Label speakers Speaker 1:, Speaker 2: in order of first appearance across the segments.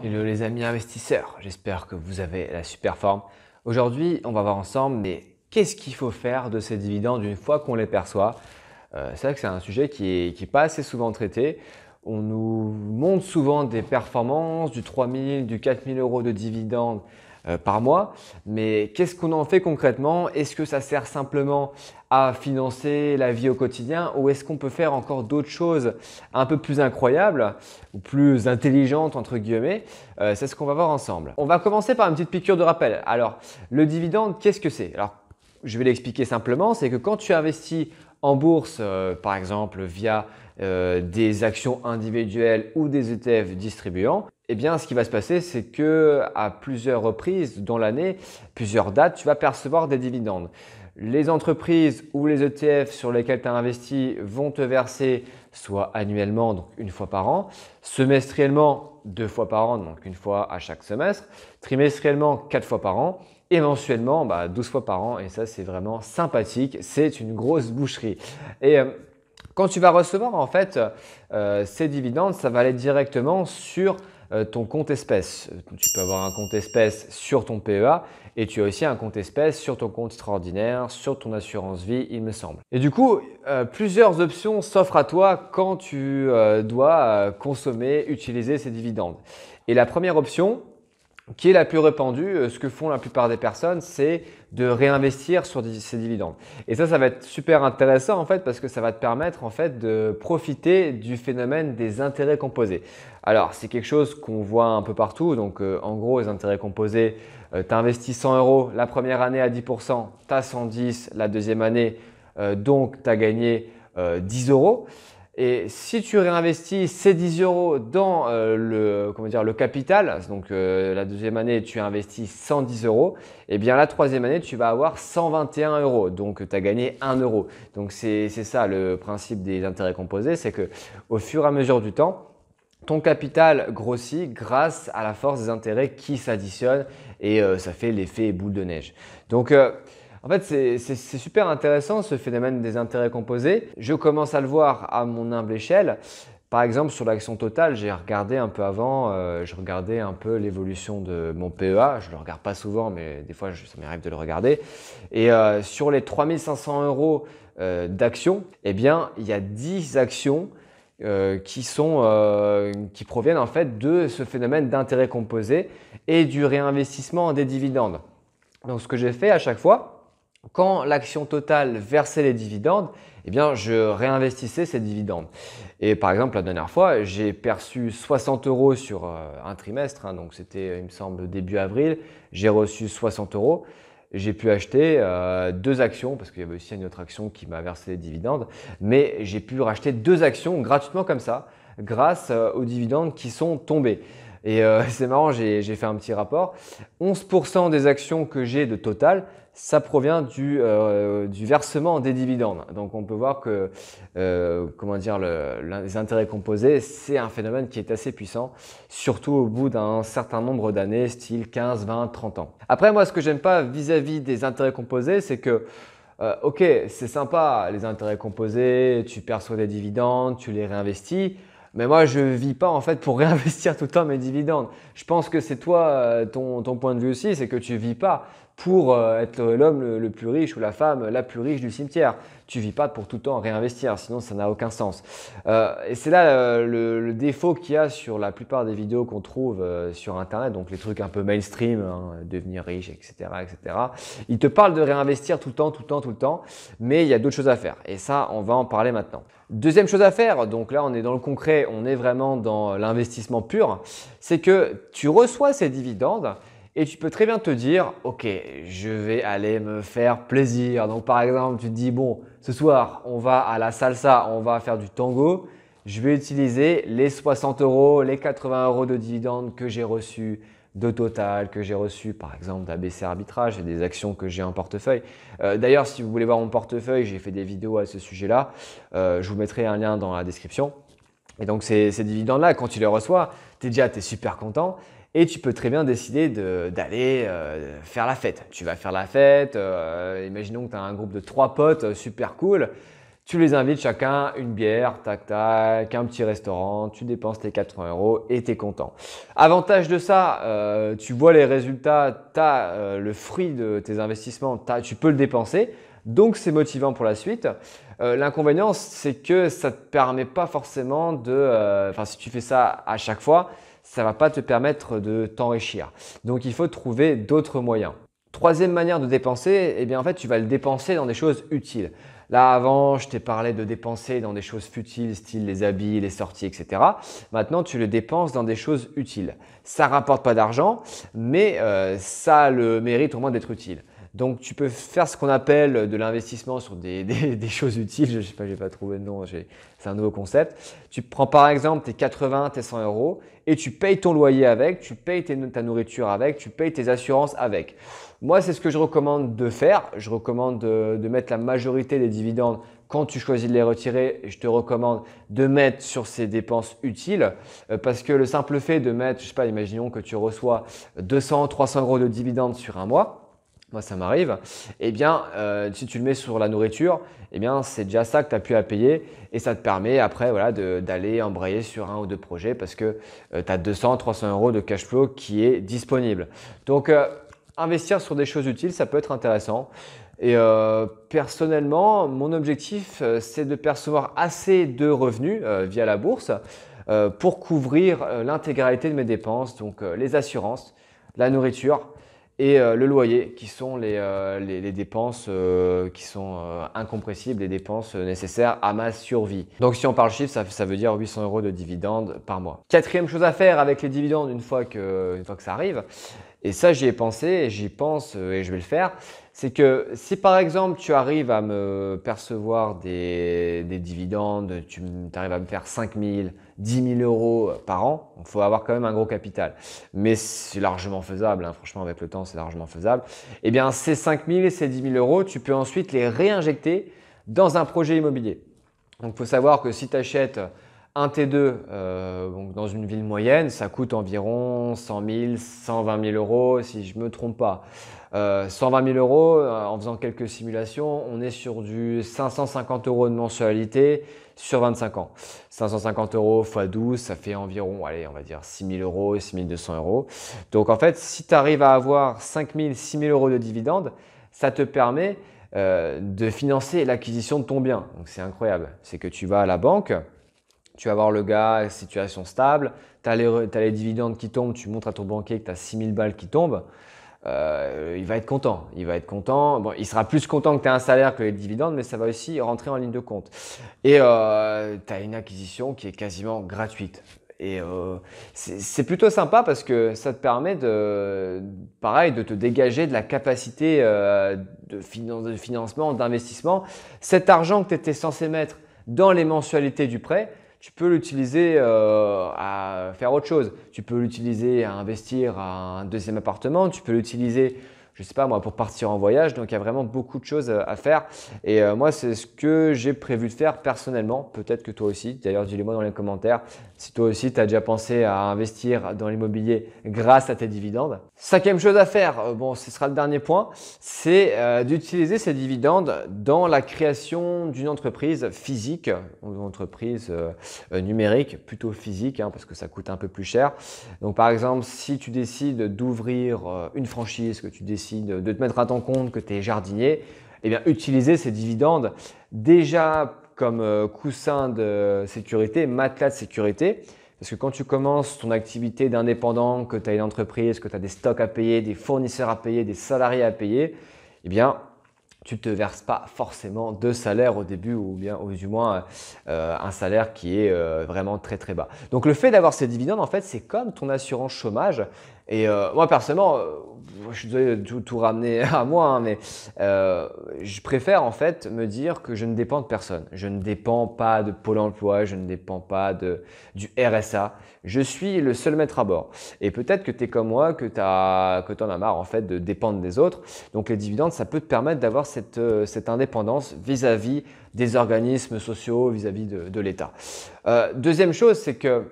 Speaker 1: Hello les amis investisseurs, j'espère que vous avez la super forme. Aujourd'hui, on va voir ensemble, mais qu'est-ce qu'il faut faire de ces dividendes une fois qu'on les perçoit? C'est vrai que c'est un sujet qui est pas assez souvent traité. On nous montre souvent des performances, du 3 000, du 4 000 euros de dividendes par mois. Mais qu'est-ce qu'on en fait concrètement? Est-ce que ça sert simplement à financer la vie au quotidien ou est-ce qu'on peut faire encore d'autres choses un peu plus incroyables ou plus intelligentes entre guillemets? C'est ce qu'on va voir ensemble. On va commencer par une petite piqûre de rappel. Alors, le dividende, qu'est-ce que c'est? Alors, je vais l'expliquer simplement, c'est que quand tu investis en bourse, par exemple via des actions individuelles ou des ETF distribuants, eh bien, ce qui va se passer, c'est que à plusieurs reprises dans l'année, plusieurs dates, tu vas percevoir des dividendes. Les entreprises ou les ETF sur lesquels tu as investi vont te verser soit annuellement, donc une fois par an, semestriellement, 2 fois par an, donc une fois à chaque semestre, trimestriellement, 4 fois par an, et mensuellement, 12 fois par an. Et ça, c'est vraiment sympathique. C'est une grosse boucherie. Et quand tu vas recevoir en fait ces dividendes, ça va aller directement sur ton compte espèce. Tu peux avoir un compte espèce sur ton PEA et tu as aussi un compte espèce sur ton compte extraordinaire, sur ton assurance vie, il me semble. Et du coup, plusieurs options s'offrent à toi quand tu dois consommer, utiliser ces dividendes. Et la première option, qui est la plus répandue, ce que font la plupart des personnes, c'est de réinvestir sur ces dividendes. Et ça va être super intéressant en fait parce que ça va te permettre en fait de profiter du phénomène des intérêts composés. Alors, c'est quelque chose qu'on voit un peu partout. Donc, en gros, les intérêts composés, tu investis 100 euros la première année à 10%, tu as 110 la deuxième année, donc tu as gagné 10 euros. Et si tu réinvestis ces 10 euros dans le capital, donc la deuxième année, tu investis 110 euros, et bien la troisième année, tu vas avoir 121 euros. Donc, tu as gagné 1 euro. Donc, c'est ça le principe des intérêts composés, c'est qu'au fur et à mesure du temps, ton capital grossit grâce à la force des intérêts qui s'additionnent et ça fait l'effet boule de neige. Donc, en fait, c'est super intéressant ce phénomène des intérêts composés. Je commence à le voir à mon humble échelle. Par exemple, sur l'action totale, j'ai regardé un peu avant, je regardais un peu l'évolution de mon PEA. Je ne le regarde pas souvent, mais des fois, ça m'arrive de le regarder. Et sur les 3 500 euros d'actions, eh bien, il y a 10 actions qui proviennent en fait de ce phénomène d'intérêt composé et du réinvestissement des dividendes. Donc, ce que j'ai fait à chaque fois, quand l'action totale versait les dividendes, eh bien, je réinvestissais ces dividendes. Et par exemple, la dernière fois, j'ai perçu 60 euros sur un trimestre, donc c'était, il me semble, début avril. J'ai reçu 60 euros. J'ai pu acheter 2 actions, parce qu'il y avait aussi une autre action qui m'a versé des dividendes, mais j'ai pu racheter 2 actions gratuitement comme ça, grâce aux dividendes qui sont tombés. Et c'est marrant, j'ai fait un petit rapport. 11% des actions que j'ai de Total, ça provient du versement des dividendes. Donc, on peut voir que les intérêts composés, c'est un phénomène qui est assez puissant, surtout au bout d'un certain nombre d'années, style 15, 20, 30 ans. Après, moi, ce que j'aime pas vis-à-vis des intérêts composés, c'est que ok, c'est sympa les intérêts composés, tu perçois des dividendes, tu les réinvestis. Mais moi, je ne vis pas en fait pour réinvestir tout le temps mes dividendes. Je pense que c'est toi, ton point de vue aussi, c'est que tu ne vis pas pour être l'homme le plus riche ou la femme la plus riche du cimetière. Tu ne vis pas pour tout le temps réinvestir, sinon ça n'a aucun sens. Et c'est là le défaut qu'il y a sur la plupart des vidéos qu'on trouve sur Internet, donc les trucs un peu mainstream, hein, devenir riche, etc., etc. Ils te parlent de réinvestir tout le temps, tout le temps, tout le temps, mais il y a d'autres choses à faire. Et ça, on va en parler maintenant. Deuxième chose à faire, donc là on est dans le concret, on est vraiment dans l'investissement pur, c'est que tu reçois ces dividendes et tu peux très bien te dire, ok, je vais aller me faire plaisir. Donc par exemple, tu te dis, bon, ce soir, on va à la salsa, on va faire du tango. Je vais utiliser les 60 euros, les 80 euros de dividendes que j'ai reçus de Total, que j'ai reçus par exemple d'ABC Arbitrage et des actions que j'ai en portefeuille. D'ailleurs, si vous voulez voir mon portefeuille, j'ai fait des vidéos à ce sujet-là. Je vous mettrai un lien dans la description. Et donc ces dividendes-là, quand tu les reçois, tu es super content. Et tu peux très bien décider d'aller faire la fête. Tu vas faire la fête, imaginons que tu as un groupe de 3 potes super cool. Tu les invites chacun une bière, tac tac, un petit restaurant, tu dépenses tes 80 euros et tu es content. Avantage de ça, tu vois les résultats, tu as le fruit de tes investissements, tu peux le dépenser, donc c'est motivant pour la suite. L'inconvénient, c'est que ça ne te permet pas forcément enfin si tu fais ça à chaque fois, ça ne va pas te permettre de t'enrichir. Donc il faut trouver d'autres moyens. Troisième manière de dépenser, eh bien en fait tu vas le dépenser dans des choses utiles. Là, avant, je t'ai parlé de dépenser dans des choses futiles, style les habits, les sorties, etc. Maintenant, tu le dépenses dans des choses utiles. Ça ne rapporte pas d'argent, mais ça a le mérite au moins d'être utile. Donc, tu peux faire ce qu'on appelle de l'investissement sur des choses utiles. Je ne sais pas, je n'ai pas trouvé de nom, c'est un nouveau concept. Tu prends par exemple tes 80, tes 100 euros et tu payes ton loyer avec, tu payes ta nourriture avec, tu payes tes assurances avec. Moi, c'est ce que je recommande de faire. Je recommande de mettre la majorité des dividendes quand tu choisis de les retirer. Je te recommande de mettre sur ces dépenses utiles parce que le simple fait de mettre, je sais pas, imaginons que tu reçois 200, 300 euros de dividendes sur un mois. Moi, ça m'arrive. Eh bien, si tu le mets sur la nourriture, eh bien, c'est déjà ça que tu as pu à payer et ça te permet après voilà, d'aller embrayer sur un ou deux projets parce que tu as 200, 300 euros de cash flow qui est disponible. Donc, investir sur des choses utiles, ça peut être intéressant. Et personnellement, mon objectif, c'est de percevoir assez de revenus via la bourse pour couvrir l'intégralité de mes dépenses, donc les assurances, la nourriture et le loyer qui sont les dépenses qui sont incompressibles, les dépenses nécessaires à ma survie. Donc si on parle chiffre, ça veut dire 800 euros de dividendes par mois. Quatrième chose à faire avec les dividendes une fois que ça arrive, et ça j'y ai pensé et j'y pense et je vais le faire, c'est que si par exemple tu arrives à me percevoir des dividendes, tu arrives à me faire 5 000, 10 000 euros par an, il faut avoir quand même un gros capital. Mais c'est largement faisable, hein, franchement avec le temps c'est largement faisable. Eh bien ces 5 000 et ces 10 000 euros, tu peux ensuite les réinjecter dans un projet immobilier. Donc il faut savoir que si tu achètes un T2 donc dans une ville moyenne, ça coûte environ 100 000, 120 000 euros si je ne me trompe pas. 120 000 euros, en faisant quelques simulations, on est sur du 550 euros de mensualité sur 25 ans. 550 euros x 12, ça fait environ, allez, on va dire 6 000 euros, 6 200 euros. Donc en fait, si tu arrives à avoir 5 000, 6 000 euros de dividendes, ça te permet de financer l'acquisition de ton bien. Donc c'est incroyable. C'est que tu vas à la banque, tu vas voir le gars, situation stable, tu as les dividendes qui tombent, tu montres à ton banquier que tu as 6 000 balles qui tombent. Il va être content. Il va être content. Bon, il sera plus content que tu aies un salaire que les dividendes, mais ça va aussi rentrer en ligne de compte. Et tu as une acquisition qui est quasiment gratuite. Et c'est plutôt sympa parce que ça te permet pareil, de te dégager de la capacité de financement, d'investissement. Cet argent que tu étais censé mettre dans les mensualités du prêt, tu peux l'utiliser à faire autre chose. Tu peux l'utiliser à investir à un deuxième appartement. Tu peux l'utiliser, je ne sais pas moi, pour partir en voyage. Donc, il y a vraiment beaucoup de choses à faire. Et moi, c'est ce que j'ai prévu de faire personnellement. Peut-être que toi aussi. D'ailleurs, dis-le-moi dans les commentaires si toi aussi, tu as déjà pensé à investir dans l'immobilier grâce à tes dividendes. Cinquième chose à faire, bon, ce sera le dernier point, c'est d'utiliser ces dividendes dans la création d'une entreprise physique ou d'une entreprise numérique, plutôt physique, hein, parce que ça coûte un peu plus cher. Donc, par exemple, si tu décides d'ouvrir une franchise, que tu décides de te mettre à ton compte, que tu es jardinier, eh bien, utiliser ces dividendes déjà comme coussin de sécurité, matelas de sécurité. Parce que quand tu commences ton activité d'indépendant, que tu as une entreprise, que tu as des stocks à payer, des fournisseurs à payer, des salariés à payer, eh bien, tu ne te verses pas forcément de salaire au début ou du moins un salaire qui est vraiment très très bas. Donc le fait d'avoir ces dividendes, en fait, c'est comme ton assurance chômage. Et moi personnellement, je suis désolé de tout ramener à moi, hein, mais je préfère en fait me dire que je ne dépends de personne. Je ne dépends pas de Pôle emploi, je ne dépends pas du RSA. Je suis le seul maître à bord. Et peut-être que tu es comme moi, que tu en as marre en fait de dépendre des autres. Donc les dividendes, ça peut te permettre d'avoir cette indépendance vis-à-vis des organismes sociaux, vis-à-vis de l'État. Deuxième chose, c'est que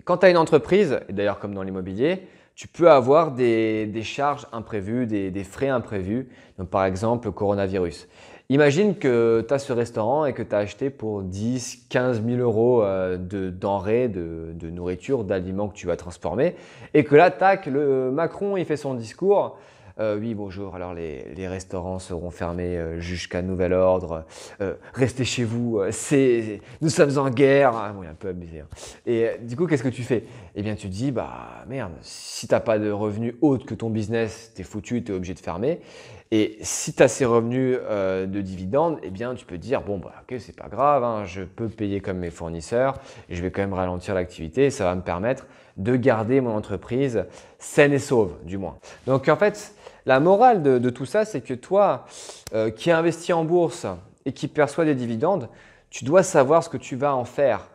Speaker 1: quand tu as une entreprise, et d'ailleurs comme dans l'immobilier, tu peux avoir des charges imprévues, des frais imprévus, donc par exemple le coronavirus. Imagine que tu as ce restaurant et que tu as acheté pour 10 15 000 euros de denrées, de nourriture, d'aliments que tu vas transformer et que là, tac, le Macron, il fait son discours. Oui, bonjour, alors les restaurants seront fermés jusqu'à nouvel ordre. Restez chez vous, nous sommes en guerre. Ah, bon, il est un peu abusé, hein. Et du coup, qu'est-ce que tu fais? Eh bien, tu te dis, bah merde, si tu n'as pas de revenus autres que ton business, t'es foutu, tu es obligé de fermer. Et si tu as ces revenus de dividendes, eh bien, tu peux te dire, bon, bah, ok, c'est pas grave, hein, je peux payer comme mes fournisseurs et je vais quand même ralentir l'activité. Ça va me permettre de garder mon entreprise saine et sauve, du moins. Donc, en fait, la morale de tout ça, c'est que toi qui investis en bourse et qui perçois des dividendes, tu dois savoir ce que tu vas en faire.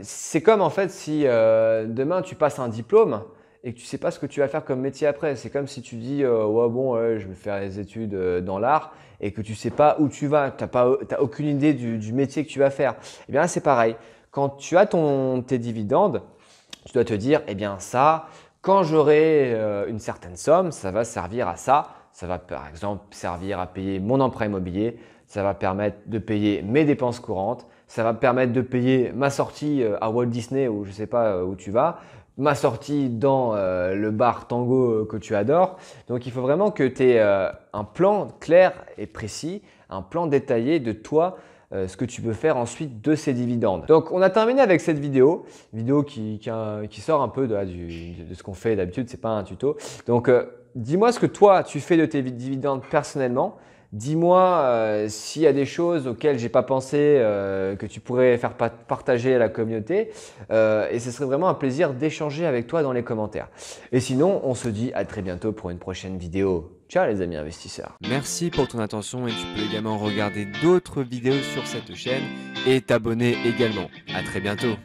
Speaker 1: C'est comme en fait si demain tu passes un diplôme et que tu ne sais pas ce que tu vas faire comme métier après. C'est comme si tu dis ouais, bon, ouais, je vais faire des études dans l'art et que tu ne sais pas où tu vas. Tu n'as aucune idée du métier que tu vas faire. Eh bien là, c'est pareil. Quand tu as tes dividendes, tu dois te dire, eh bien ça, quand j'aurai une certaine somme, ça va servir à ça. Ça va par exemple servir à payer mon emprunt immobilier. Ça va permettre de payer mes dépenses courantes. Ça va me permettre de payer ma sortie à Walt Disney ou je ne sais pas où tu vas, ma sortie dans le bar tango que tu adores. Donc il faut vraiment que tu aies un plan clair et précis, un plan détaillé de toi, ce que tu peux faire ensuite de ces dividendes. Donc on a terminé avec cette vidéo qui sort un peu de ce qu'on fait d'habitude, ce n'est pas un tuto. Donc dis-moi ce que toi tu fais de tes dividendes personnellement. Dis-moi s'il y a des choses auxquelles j'ai pas pensé que tu pourrais faire partager à la communauté et ce serait vraiment un plaisir d'échanger avec toi dans les commentaires. Et sinon, on se dit à très bientôt pour une prochaine vidéo. Ciao les amis investisseurs.
Speaker 2: Merci pour ton attention et tu peux également regarder d'autres vidéos sur cette chaîne et t'abonner également. À très bientôt.